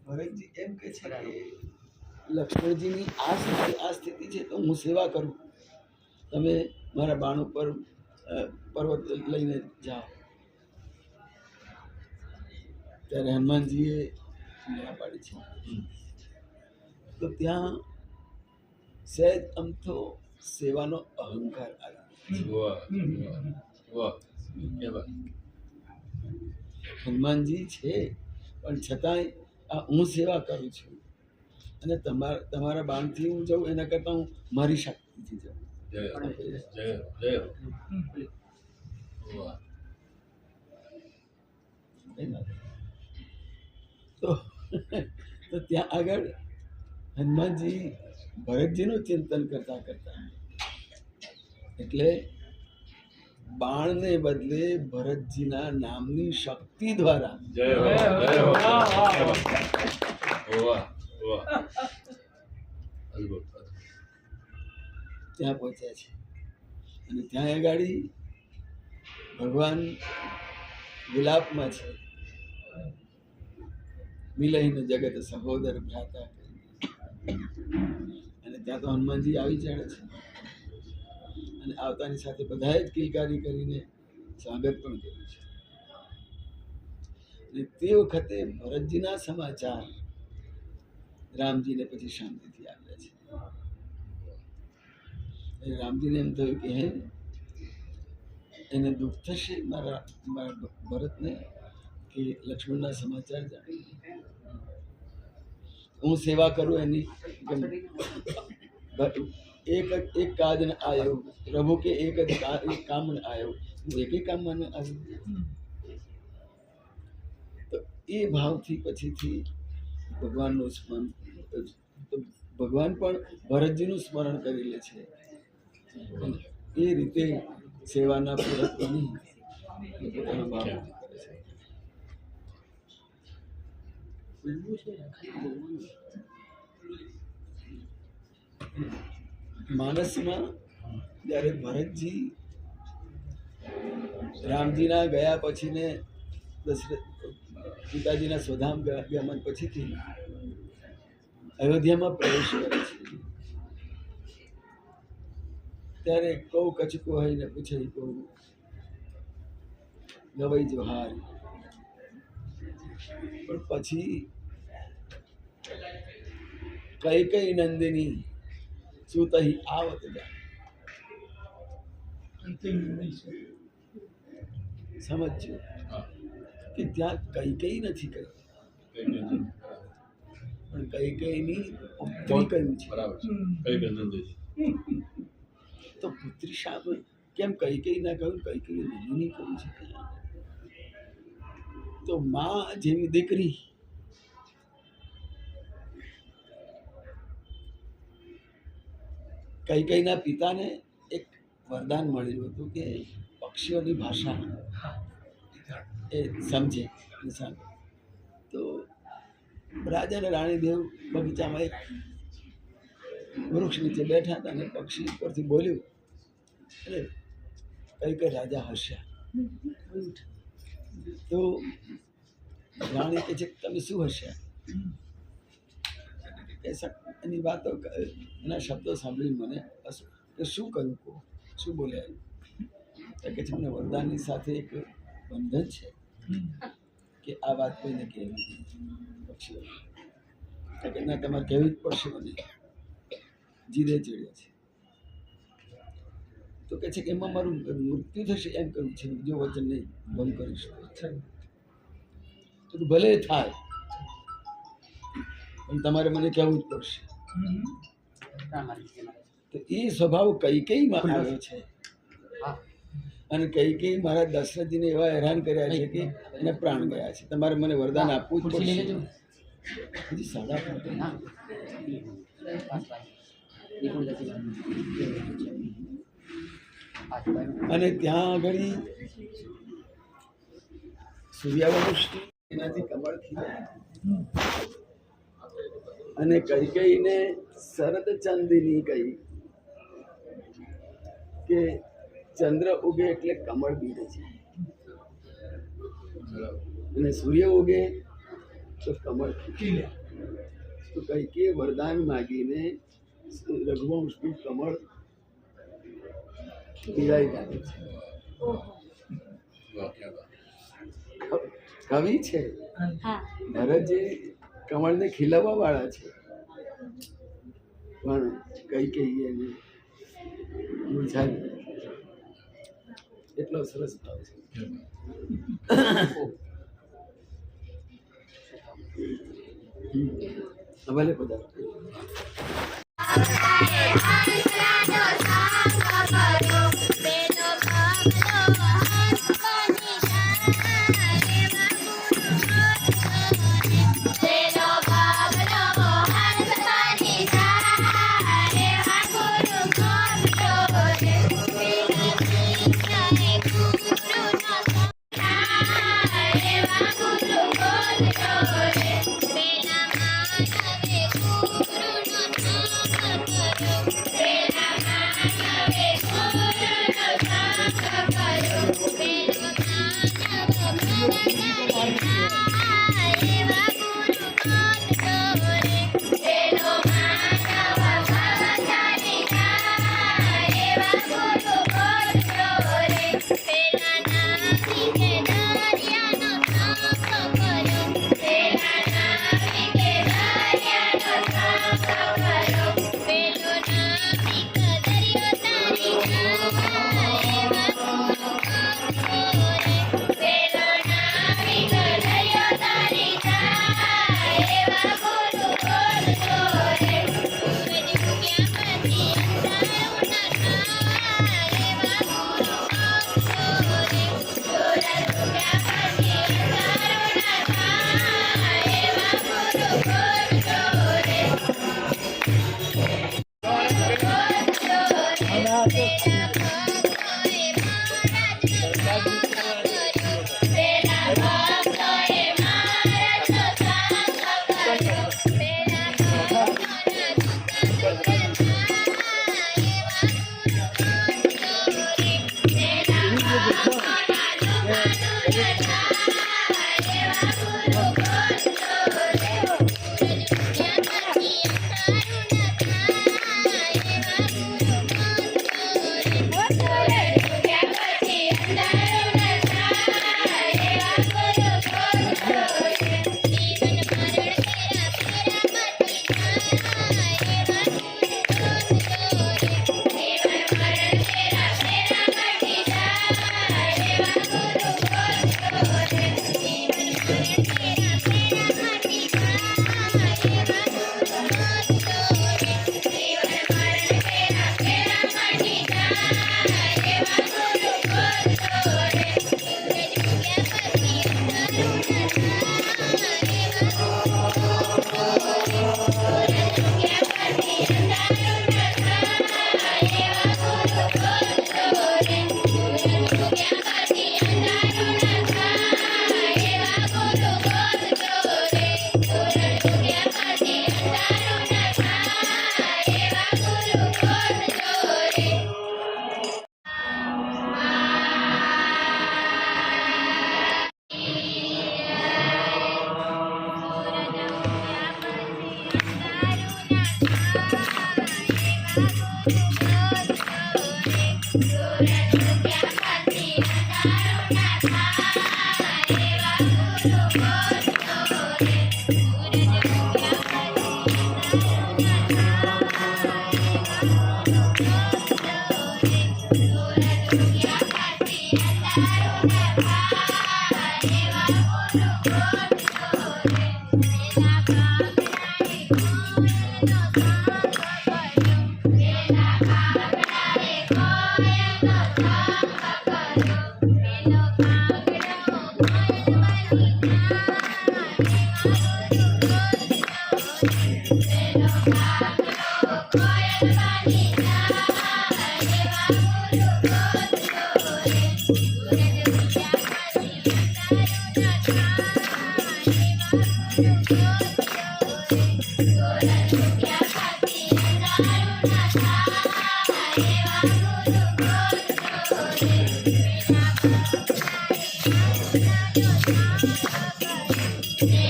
ભરતજી એમ કે છે કે લક્ષ્મણજીની આ સ્થિતિ છે તો હું સેવા કરું, તમે મારા બાણ ઉપર પર્વત લઈને જાઓ. ત્યારે હનુમાનજીએ ના પાડી છે. તો ત્યાં સહેજ અમથો સેવાનો અહંકાર આવ્યો. હનુમાનજી છે પણ છતાંય હું સેવા કરું છું અને તમારા બાણથી હું જાઉં એના કરતાં હું મારી શક્તિથી જાઉં. તો ત્યાં આગળ હનુમાનજી ભરતજીનું ચિંતન કરતા કરતા એટલે બાણને બદલે ભરતજીના નામની શક્તિ દ્વારા ત્યાં પહોંચ્યા છે. અને ત્યાં આગળ ભગવાન વિલાપમાં છે, મિલહીન જગત સહોદર ભ્રાતા. અને ત્યાં તો હનુમાનજી આવી ચડે છે અને આવતાની સાથે બધાએ જ કિલકારી કરીને સ્વાગત પણ કર્યું છે. અને તે વખતે ભરતજીના સમાચાર રામજીને પછી શાંતિથી આવ્યા છે. રામજીને એમ થયું કે હે એને દુઃખ થશે મારા ભરતને કે લક્ષ્મણના સમાચાર જાણી, હું સેવા કરું એની. એક કાજ ન આયો પ્રભુ કે એક કામ ન આયો, એક કામમાં ન આવ્યું. તો એ ભાવથી પછીથી ભગવાનનું સ્મરણ, ભગવાન પણ ભરતજીનું સ્મરણ કરી લે છે. એ રીતે સેવાના પૂરક બની પોતાનો ભાવ કરે છે. માનસમાં જ્યારે ભરતજી રામજીના ગયા પછી ને પિતાજીના સ્વધામ ગયા પછીથી અયોધ્યામાં પ્રવેશ કરે છે. ત્યારે કહું કચકો હોય ને પૂછે કહું ગવાઈ જોહાર. પણ પછી કઈ નંદિની શું તહી આવત જા, સમજજો કે ત્યાં કઈ નથી કહ્યું, પણ કઈની પુત્રી કહ્યું છે. તો પુત્રી શાબ કેમ કઈ ના કહ્યું, કઈ નંદિની કહ્યું છે. તો માં જેવી દીકરી કઈના પિતાને એક વરદાન મળ્યું હતું કે પક્ષીઓની ભાષા એ સમજે. તો રાજા અને રાણી દેવ બગીચામાં એક વૃક્ષ નીચે બેઠા હતા અને પક્ષી ઉપરથી બોલ્યું એટલે કઈ રાજા હસ્યા. તો રાણી કહે છે તમે શું હસ્યા? એની વાતો એના શબ્દો સાંભળીને મને કે શું કહ્યું, શું બોલ્યા? કે છે મને વરદાનની સાથે એક બંધન છે કે આ વાત કોઈને કહેવી પક્ષીઓ કે ના, તમારે કહેવી જ પડશે. મને જીદે ચડ્યા છે. તો કે છે કે એમાં મારું મૃત્યુ થશે એમ કહ્યું છે, બીજો વચન નહીં ભંગ કરીશ. તો ભલે થાય પણ તમારે મને કહેવું જ પડશે. તો એ સ્વભાવ કઈકઈમાં આવ્યો છે. અને કઈકઈ મારા દશરથજીને એવા હેરાન કર્યા છે કે એને પ્રાણ ગયા છે. તમારે મને વરદાન આપવું જ પડશે. હજી 8:30. અને ત્યાં આગળ સૂર્યવંશી એનાથી કમળ ખીલ્યા અને કઈકઈને શરદ ચંદિની કહી કે ચંદ્ર ઉગે એટલે કમળ બીજે છે અને સૂર્ય ઉગે તો કમળ ખીચી લે. તો કઈ કે વરદાન માગીને રઘુવંશનું કમળ પીળાઈ નાખે છે. કવિ છે ભરતજી, કમળને ખીલવવા વાળા છે, પણ કઈ કહીએ એને મૂંઝાય. એટલો સરસ ભાવ છે. ભલે પધારો.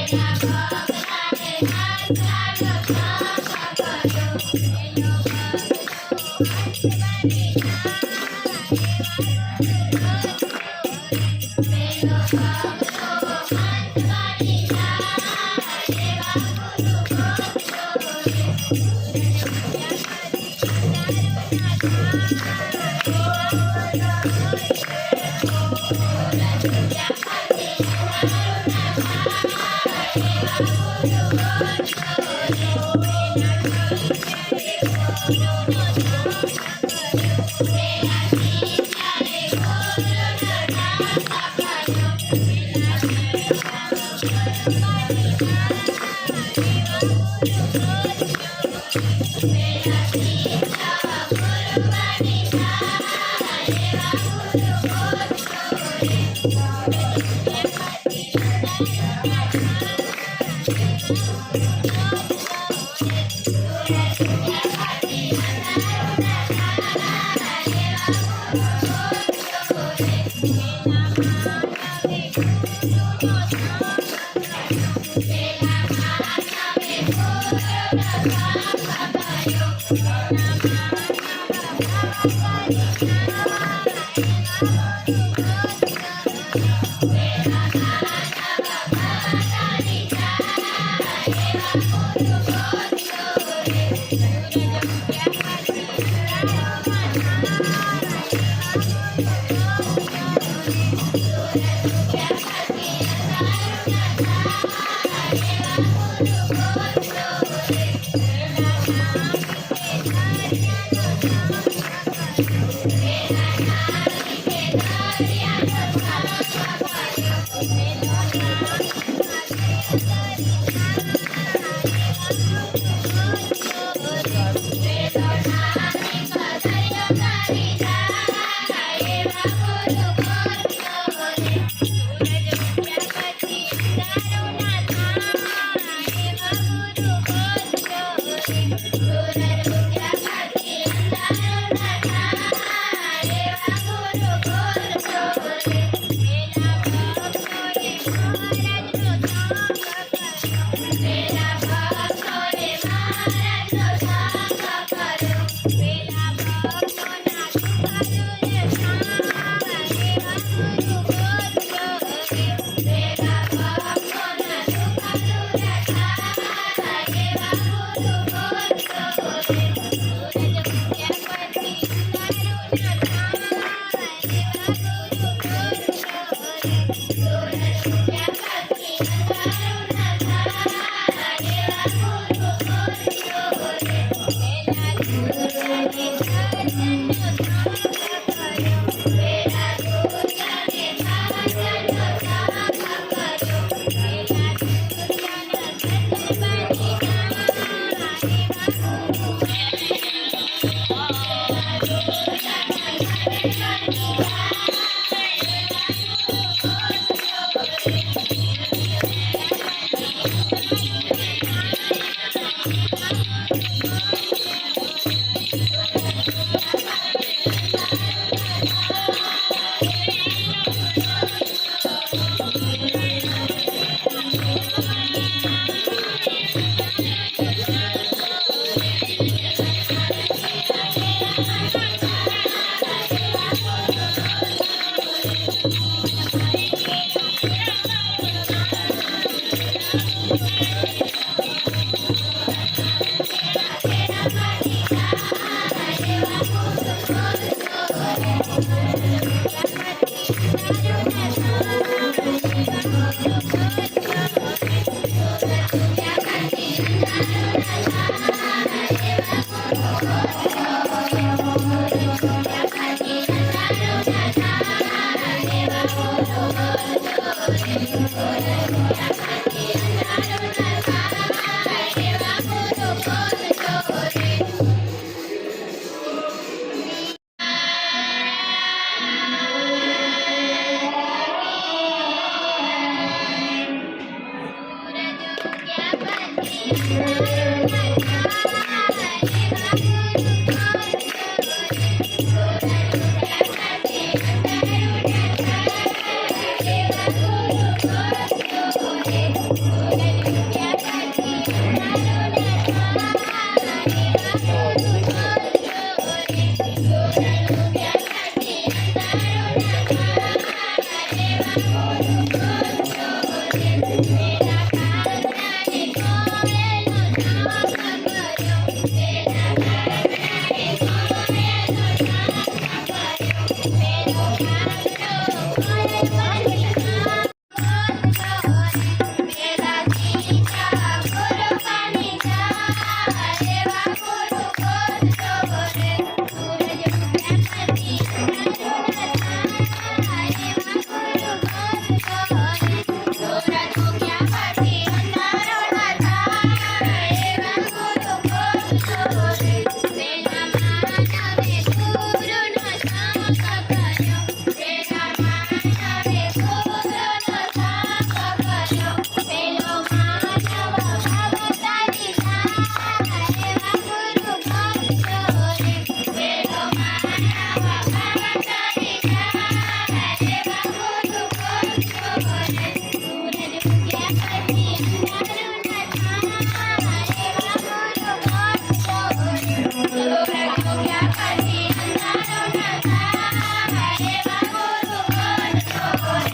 Yeah.